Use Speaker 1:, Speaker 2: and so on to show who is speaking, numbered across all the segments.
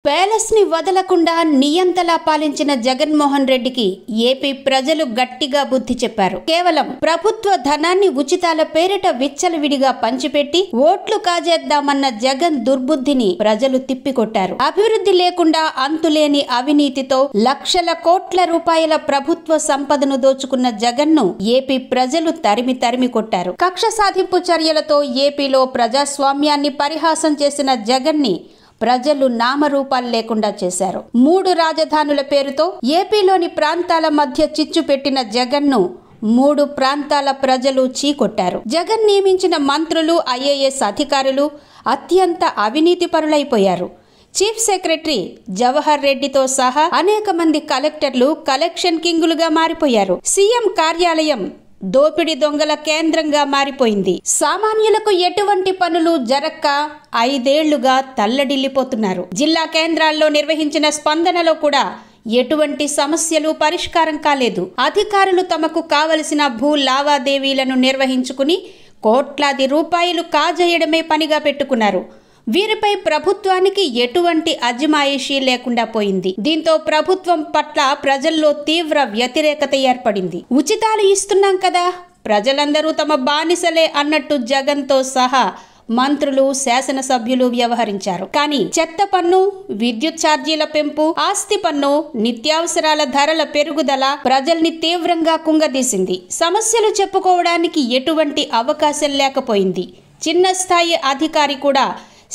Speaker 1: Palace ని వదలకుండా నియంతలా పాలించిన జగన్మోహన్ రెడ్డికి ఏపీ ప్రజలు గట్టిగా బుద్ధి చెప్పారు. కేవలం ప్రభుత్వ ధనాన్ని ఉచితాల పేరిట విచ్చలవిడిగా పంచిపెట్టి ఓట్లు కాజేద్దామన్న జగన్ దుర్బుద్ధిని ప్రజలు తిప్పికొట్టారు. అభివృద్ధి లేకుండా అంతులేని అవినీతితో లక్షల కోట్ల రూపాయల ప్రభుత్వ సంపదను దోచుకున్న జగన్ను ఏపీ ప్రజలు తరిమి కొట్టారు. కక్ష సాధింపు చర్యలతో ఏపీలో ప్రజాస్వామ్యాన్ని పరిహాసం చేసిన జగన్ని ప్రజలు నామరూపాలు లేకుండా చేశారు. 3 రాజధానుల పేరుతో ఏపీలోని ప్రాంతాల మధ్య చిచ్చు పెట్టిన జగన్ను 3 ప్రాంతాల ప్రజలు చీకొట్టారు. జగన్ నియమించిన మంత్రులు, ఐఏఎస్ అధికారులు అత్యంత అవినీతి పరులైపోయారు. చీఫ్ సెక్రటరీ జవహర్ రెడ్డితో సహా అనేక మంది కలెక్టర్లు కలెక్షన్ కింగులుగా మారిపోయారు. సీఎం కార్యాలయం దోపిడి దొంగల కేంద్రంగా మారిపోయింది. సామాన్యులకు ఎటువంటి పనులు జరక్క 5 ఏళ్లుగా తల్లడిల్లిపోతున్నారు. జిల్లా కేంద్రాల్లో నిర్వహించిన స్పందనలో కూడా ఎటువంటి సమస్యలు పరిష్కారం కాలేదు. అధికారులు తమకు కావలసిన భూ లావాదేవీలను నిర్వహించుకుని కోట్లాది రూపాయలు కాజేయడమే పనిగా పెట్టుకున్నారు. వీరిపై ప్రభుత్వానికి ఎటువంటి అజమాయిషీ లేకుండా పోయింది. దీంతో ప్రభుత్వం పట్ల ప్రజల్లో తీవ్ర వ్యతిరేకత ఏర్పడింది. ఉచితాలు ఇస్తున్నాం కదా, ప్రజలందరూ తమ బానిసలే అన్నట్టు జగన్తో సహా మంత్రులు, శాసనసభ్యులు వ్యవహరించారు. కానీ చెత్త పన్ను, విద్యుత్ ఛార్జీల పెంపు, ఆస్తి పన్ను, నిత్యావసరాల ధరల పెరుగుదల ప్రజల్ని తీవ్రంగా కుంగదీసింది. సమస్యలు చెప్పుకోవడానికి ఎటువంటి అవకాశం లేకపోయింది. చిన్న స్థాయి అధికారి కూడా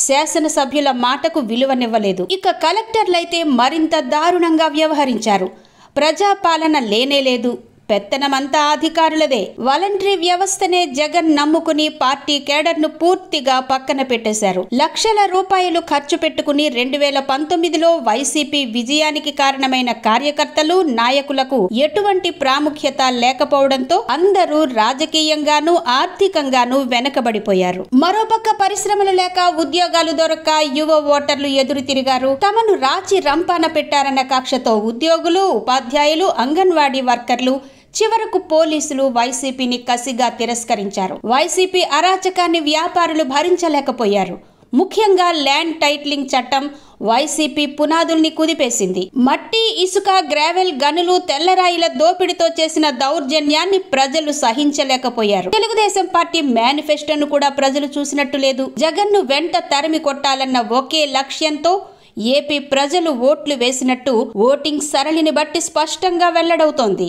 Speaker 1: శాసనసభ్యుల మాటకు విలువనివ్వలేదు. ఇక కలెక్టర్లైతే మరింత దారుణంగా వ్యవహరించారు. ప్రజాపాలన లేనేలేదు, పెత్తనమంతా అధికారులదే. వాలంటరీ వ్యవస్థనే జగన్ నమ్ముకుని పార్టీ కేడర్ను పూర్తిగా పక్కన పెట్టేశారు. లక్షల రూపాయలు ఖర్చు పెట్టుకుని 2019లో వైసీపీ విజయానికి కారణమైన కార్యకర్తలు, నాయకులకు ఎటువంటి ప్రాముఖ్యత లేకపోవడంతో అందరూ రాజకీయంగానూ ఆర్థికంగానూ వెనకబడిపోయారు. మరోపక్క పరిశ్రమలు లేక, ఉద్యోగాలు దొరక్క యువ ఓటర్లు ఎదురు తిరిగారు. తమను రాచి రంపాన పెట్టారన్న కక్షతో ఉద్యోగులు, ఉపాధ్యాయులు, అంగన్వాడీ వర్కర్లు, చివరకు పోలీసులు వైసీపీని కసిగా తిరస్కరించారు. వైసీపీ అరాచకాన్ని వ్యాపారులు భరించలేకపోయారు. ముఖ్యంగా ల్యాండ్ టైటిలింగ్ చట్టం వైసీపీ పునాదుల్ని కుదిపేసింది. మట్టి, ఇసుక, గ్రావెల్, గనులు, తెల్లరాయిల దోపిడితో చేసిన దౌర్జన్యాన్ని ప్రజలు సహించలేకపోయారు. తెలుగుదేశం పార్టీ మేనిఫెస్టోను కూడా ప్రజలు చూసినట్టు లేదు. జగన్ను వెంట తరిమి కొట్టాలన్న ఒకే లక్ష్యంతో ఏపీ ప్రజలు ఓట్లు వేసినట్టు ఓటింగ్ సరళిని బట్టి స్పష్టంగా వెల్లడవుతోంది.